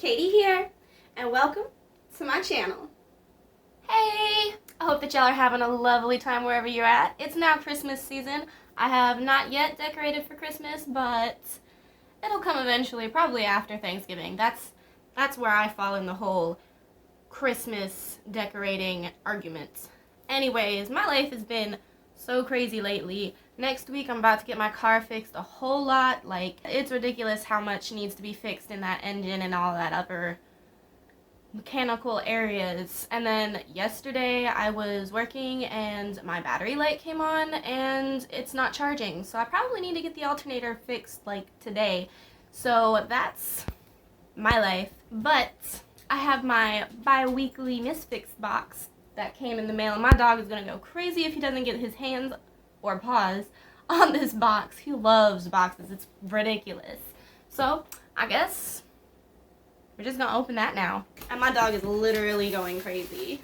Katie here, and welcome to my channel. Hey! I hope that y'all are having a lovely time wherever you're at. It's now Christmas season. I have not yet decorated for Christmas, but it'll come eventually, probably after Thanksgiving. That's where I fall in the whole Christmas decorating arguments. Anyways, my life has been so crazy lately. Next week I'm about to get my car fixed a whole lot. Like, it's ridiculous how much needs to be fixed in that engine and all that upper mechanical areas. And then yesterday I was working and my battery light came on and it's not charging. So I probably need to get the alternator fixed like today. So that's my life. But I have my bi-weekly Misfix box that came in the mail, and my dog is gonna go crazy if he doesn't get his hands or paws on this box. He loves boxes. It's ridiculous. So I guess we're just gonna open that now. And my dog is literally going crazy.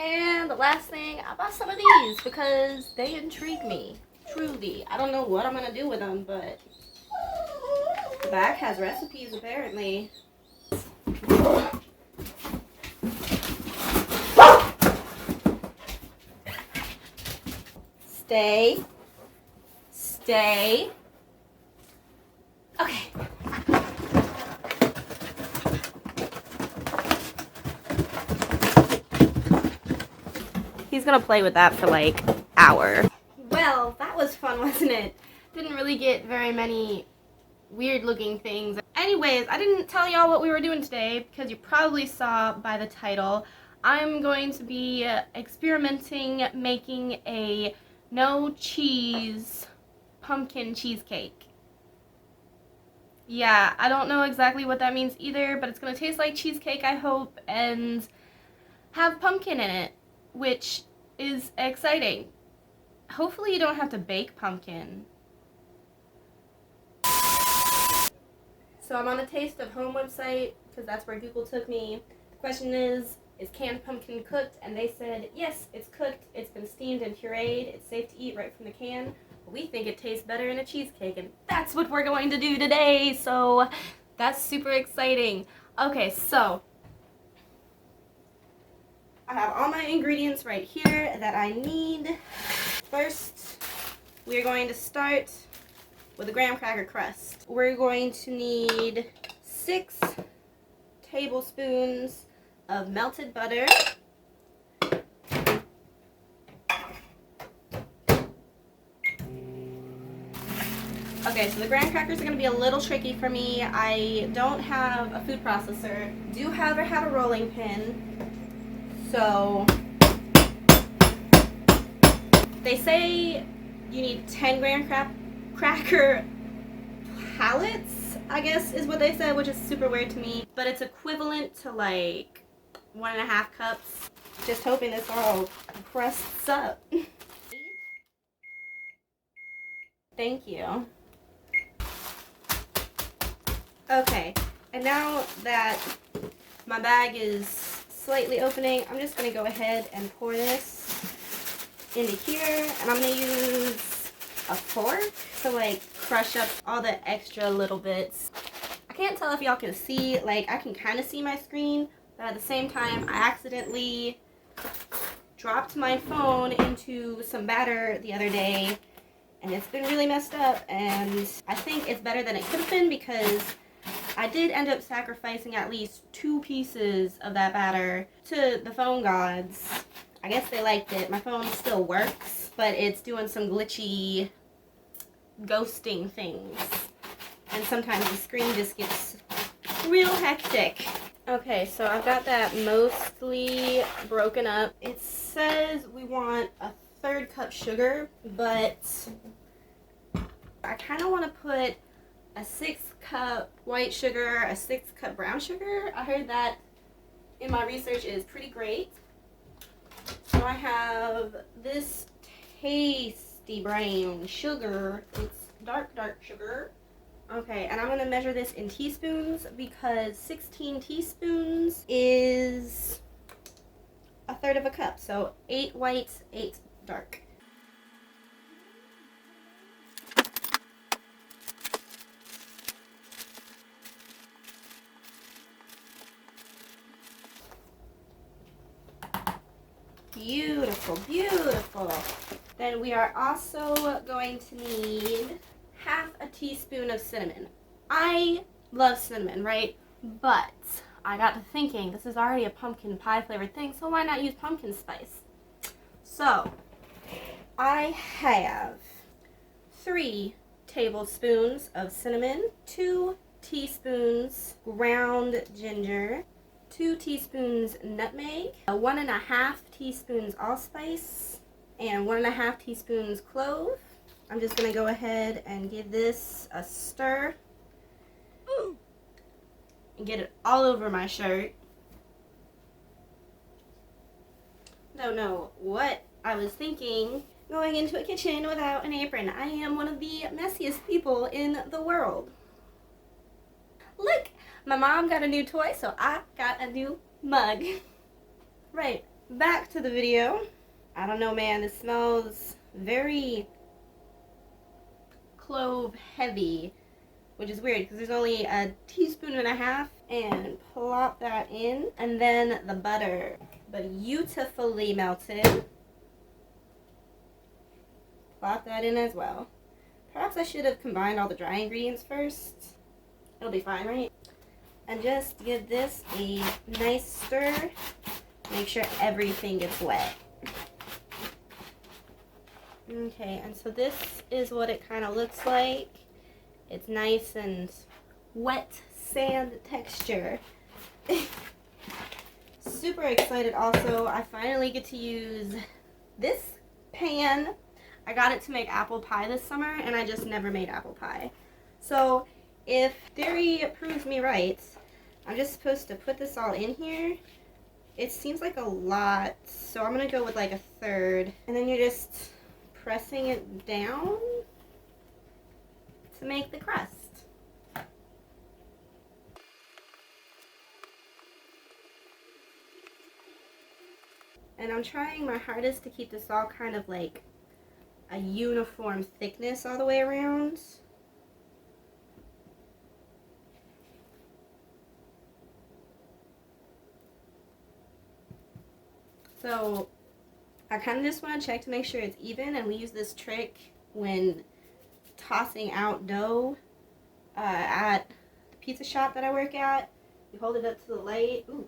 And the last thing, I bought some of these because they intrigue me, truly. I don't know what I'm gonna do with them, but the back has recipes apparently. Stay. Stay. Okay. He's gonna play with that for like an hour. Well, that was fun, wasn't it? Didn't really get very many weird looking things. Anyways, I didn't tell y'all what we were doing today because you probably saw by the title. I'm going to be experimenting making a no cheese pumpkin cheesecake. Yeah, I don't know exactly what that means either, but it's gonna taste like cheesecake, I hope, and have pumpkin in it, which is exciting. Hopefully you don't have to bake pumpkin. So I'm on the Taste of Home website because that's where Google took me. The question is canned pumpkin cooked? And they said, yes, it's cooked. It's been steamed and pureed. It's safe to eat right from the can. But we think it tastes better in a cheesecake, and that's what we're going to do today. So that's super exciting. Okay, so I have all my ingredients right here that I need. First, we're going to start with a graham cracker crust. We're going to need 6 tablespoons of melted butter. Okay, so the graham crackers are going to be a little tricky for me. I don't have a food processor. Do, however, have a rolling pin. So they say you need 10 graham cracker pallets, I guess is what they said, which is super weird to me. But it's equivalent to like 1.5 cups. Just hoping this all crusts up. Thank you. Okay, and now that my bag is slightly opening, I'm just going to go ahead and pour this into here, and I'm going to use a fork to like crush up all the extra little bits. I can't tell if y'all can see, like I can kind of see my screen, but at the same time I accidentally dropped my phone into some batter the other day and it's been really messed up, and I think it's better than it could have been because I did end up sacrificing at least 2 pieces of that batter to the phone gods. I guess they liked it. My phone still works, but it's doing some glitchy ghosting things. And sometimes the screen just gets real hectic. Okay, so I've got that mostly broken up. It says we want a 1/3 cup sugar, but I kind of want to put a 6 cup white sugar, a 6 cup brown sugar. I heard that in my research is pretty great. So I have this tasty brown sugar. It's dark sugar. Okay, and I'm going to measure this in teaspoons because 16 teaspoons is a third of a cup. So 8 white, 8 dark. Beautiful, beautiful. Then we are also going to need half a teaspoon of cinnamon. I love cinnamon, right? But I got to thinking, this is already a pumpkin pie flavored thing, so why not use pumpkin spice? So, I have 3 tablespoons of cinnamon, 2 teaspoons ground ginger, 2 teaspoons nutmeg, 1.5 teaspoons allspice, and 1.5 teaspoons clove. I'm just going to go ahead and give this a stir and get it all over my shirt. Don't know what I was thinking going into a kitchen without an apron. I am one of the messiest people in the world. Look, my mom got a new toy, so I got a new mug. Right, back to the video. I don't know, man, this smells very clove heavy, which is weird because there's only a teaspoon and a half, and plop that in. And then the butter, beautifully melted. Plop that in as well. Perhaps I should have combined all the dry ingredients first. It'll be fine, right? And just give this a nice stir. Make sure everything gets wet. Okay, and so this is what it kind of looks like. It's nice and wet sand texture. Super excited also. I finally get to use this pan. I got it to make apple pie this summer, and I just never made apple pie. So if theory proves me right, I'm just supposed to put this all in here. It seems like a lot, so I'm going to go with like a third. And then you're just pressing it down to make the crust. And I'm trying my hardest to keep this all kind of like a uniform thickness all the way around. So I kind of just want to check to make sure it's even, and we use this trick when tossing out dough at the pizza shop that I work at. You hold it up to the light. Ooh.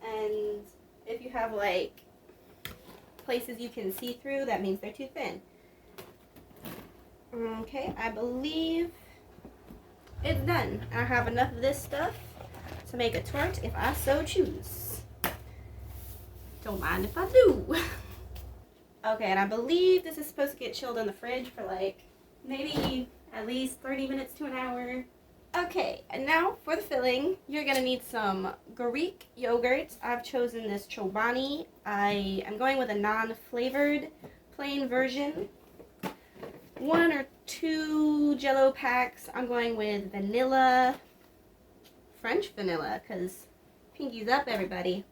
And if you have like places you can see through, that means they're too thin. Okay, I believe it's done. I have enough of this stuff to make a tort if I so choose. Don't mind if I do. Okay, and I believe this is supposed to get chilled in the fridge for like maybe at least 30 minutes to an hour. Okay, and now for the filling, you're gonna need some Greek yogurt. I've chosen this Chobani. I am going with a non-flavored plain version. 1 or 2 Jello packs. I'm going with vanilla, French vanilla, because pinkies up, everybody.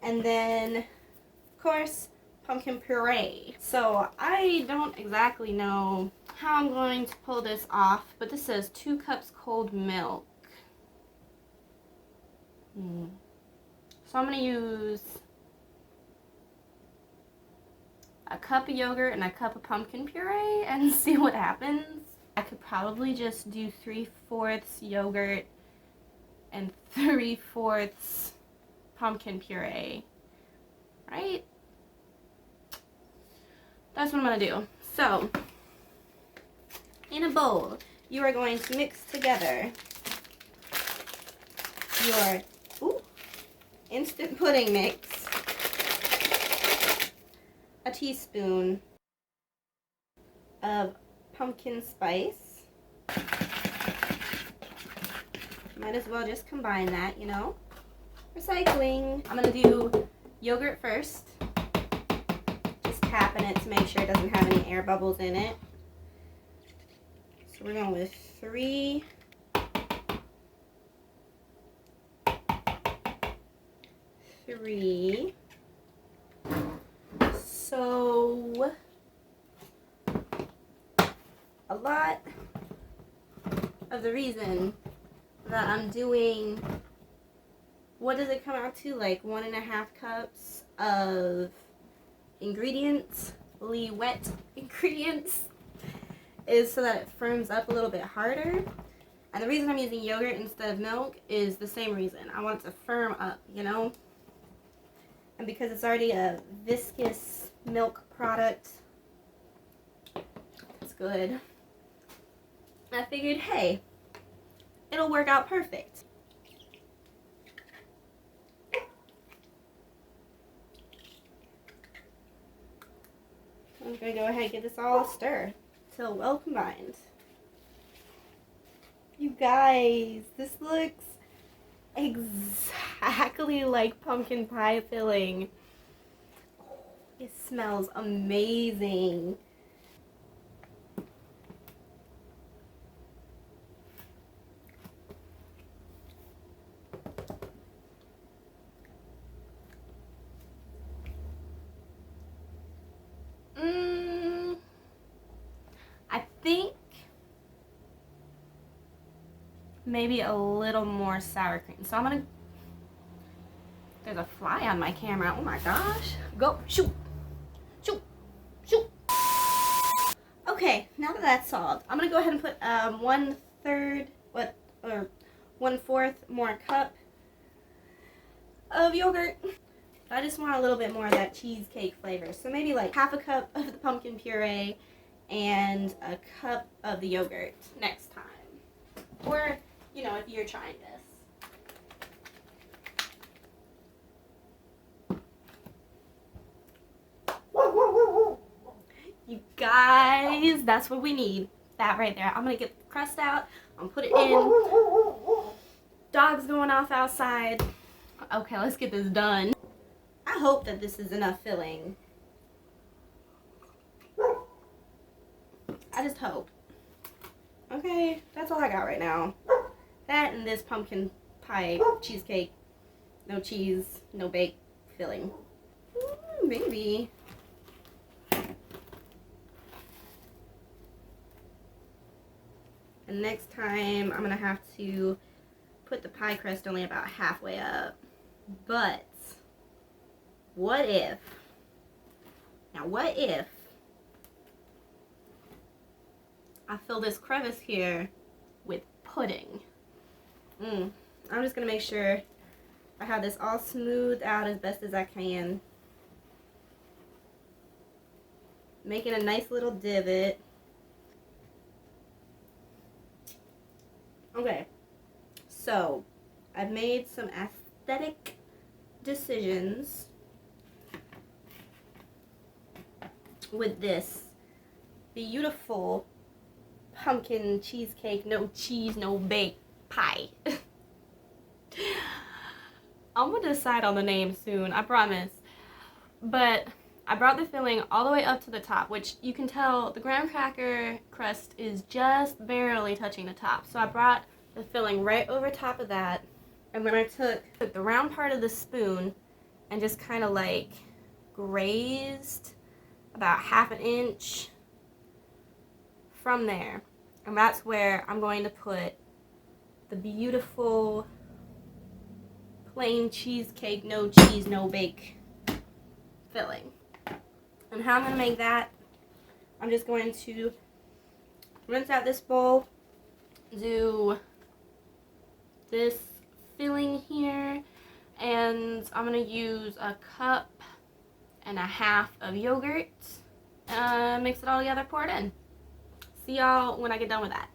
And then, of course, pumpkin puree. So I don't exactly know how I'm going to pull this off, but this says 2 cups cold milk. So I'm going to use a cup of yogurt and a cup of pumpkin puree and see what happens. I could probably just do 3/4 yogurt and 3/4 pumpkin puree, right? That's what I'm going to do. So, in a bowl, you are going to mix together your instant pudding mix, a teaspoon of pumpkin spice. Might as well just combine that, you know. Recycling. I'm going to do yogurt first. Just tapping it to make sure it doesn't have any air bubbles in it. So we're going with 3. So a lot of the reason that I'm doing, what does it come out to, like 1.5 cups of ingredients, really wet ingredients, is so that it firms up a little bit harder. And the reason I'm using yogurt instead of milk is the same reason. I want it to firm up, you know? And because it's already a viscous milk product, it's good. I figured, hey, it'll work out perfect. I'm gonna go ahead and give this all a stir till well combined. You guys, this looks exactly like pumpkin pie filling. It smells amazing. I think maybe a little more sour cream. So I'm gonna, there's a fly on my camera. Oh my gosh. Go, shoot, shoot, shoot. Okay, now that that's solved, I'm gonna go ahead and put 1/4 more cup of yogurt. I just want a little bit more of that cheesecake flavor. So maybe like 1/2 cup of the pumpkin puree and a cup of the yogurt next time. Or, you know, if you're trying this. You guys, that's what we need. That right there. I'm gonna get the crust out. I'm gonna put it in. Dog's going off outside. Okay, let's get this done. I hope that this is enough filling. I just hope. Okay, that's all I got right now. That and this pumpkin pie cheesecake. No cheese, no bake filling. Maybe. And next time I'm gonna have to put the pie crust only about halfway up. But what if, now what if I fill this crevice here with pudding? I'm just gonna make sure I have this all smoothed out as best as I can. Making a nice little divot. Okay, so I've made some aesthetic decisions with this beautiful pumpkin cheesecake, no cheese, no bake pie. I'm gonna decide on the name soon, I promise. But I brought the filling all the way up to the top, which you can tell the graham cracker crust is just barely touching the top. So I brought the filling right over top of that, and then I took the round part of the spoon and just kind of like grazed about 1/2 inch from there. And that's where I'm going to put the beautiful plain cheesecake, no cheese, no bake filling. And how I'm going to make that, I'm just going to rinse out this bowl, do this filling here, and I'm going to use 1.5 cups of yogurt, mix it all together, pour it in. See y'all when I get done with that.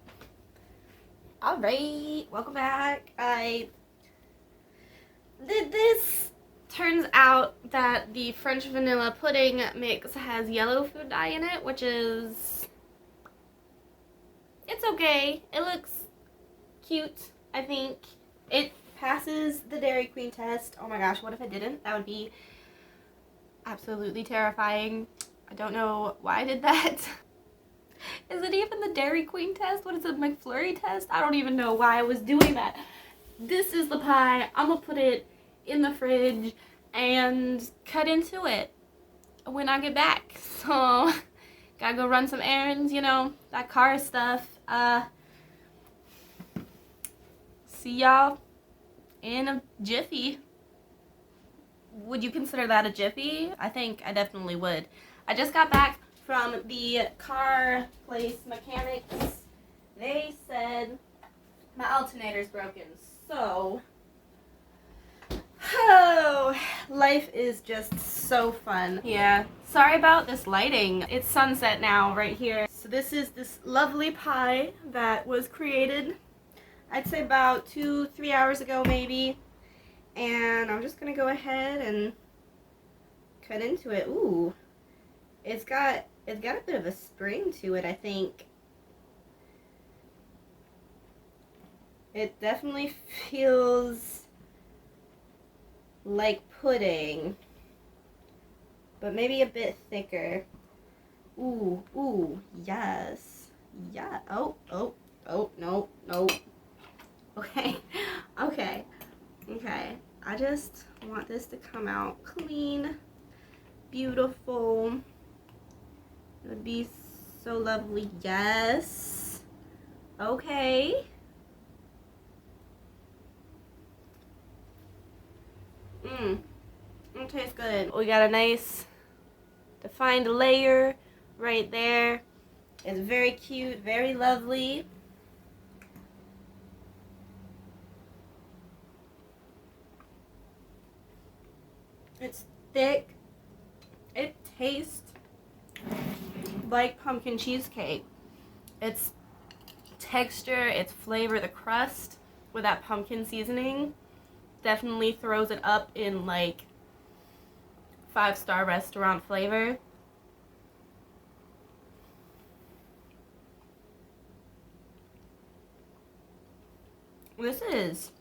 Alright, welcome back. I did this. Turns out that the French vanilla pudding mix has yellow food dye in it, which is, it's okay. It looks cute, I think. It passes the Dairy Queen test. Oh my gosh, what if it didn't? That would be absolutely terrifying. I don't know why I did that. Is it even the Dairy Queen test? What is it, McFlurry test? I don't even know why I was doing that. This is the pie. I'm gonna put it in the fridge and cut into it when I get back. So, gotta go run some errands, you know, that car stuff. See y'all in a jiffy. Would you consider that a jiffy? I think I definitely would. I just got back from the car place mechanics. They said my alternator's broken. So, oh, life is just so fun. Yeah, sorry about this lighting. It's sunset now right here. So this is this lovely pie that was created, I'd say about 2-3 hours ago maybe. And I'm just gonna go ahead and cut into it. Ooh, it's got a bit of a spring to it, I think. It definitely feels like pudding, but maybe a bit thicker. Ooh, ooh, yes. Yeah, oh, no. Okay, okay. I just want this to come out clean, beautiful. It would be so lovely. Yes. Okay. It tastes good. We got a nice defined layer right there. It's very cute, very lovely. It's thick. It tastes like pumpkin cheesecake. Its texture, its flavor, the crust with that pumpkin seasoning definitely throws it up in like 5-star restaurant flavor. This is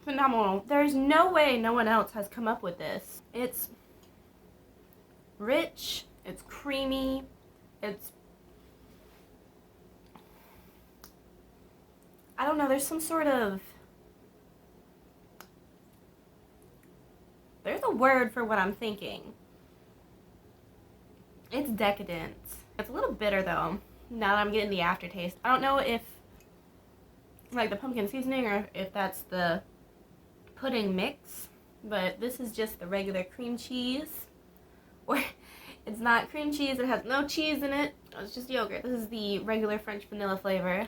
phenomenal. There's no way no one else has come up with this. It's rich, it's creamy, it's, I don't know, there's some sort of, there's a word for what I'm thinking. It's decadent. It's a little bitter though, now that I'm getting the aftertaste. I don't know if like the pumpkin seasoning or if that's the pudding mix, but this is just the regular cream cheese. Or it's not cream cheese, it has no cheese in it, it's just yogurt. This is the regular French vanilla flavor.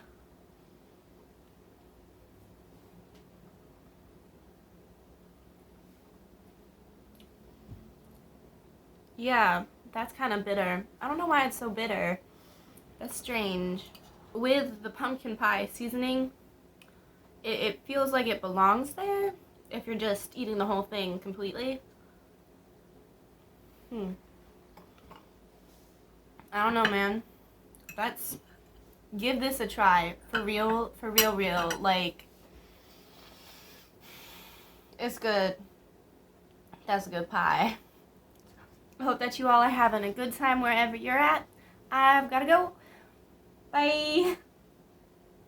Yeah, that's kind of bitter. I don't know why it's so bitter. That's strange. With the pumpkin pie seasoning, it feels like it belongs there if you're just eating the whole thing completely. I don't know, man. Give this a try. For real. Like, it's good. That's a good pie. I hope that you all are having a good time wherever you're at. I've gotta go. Bye.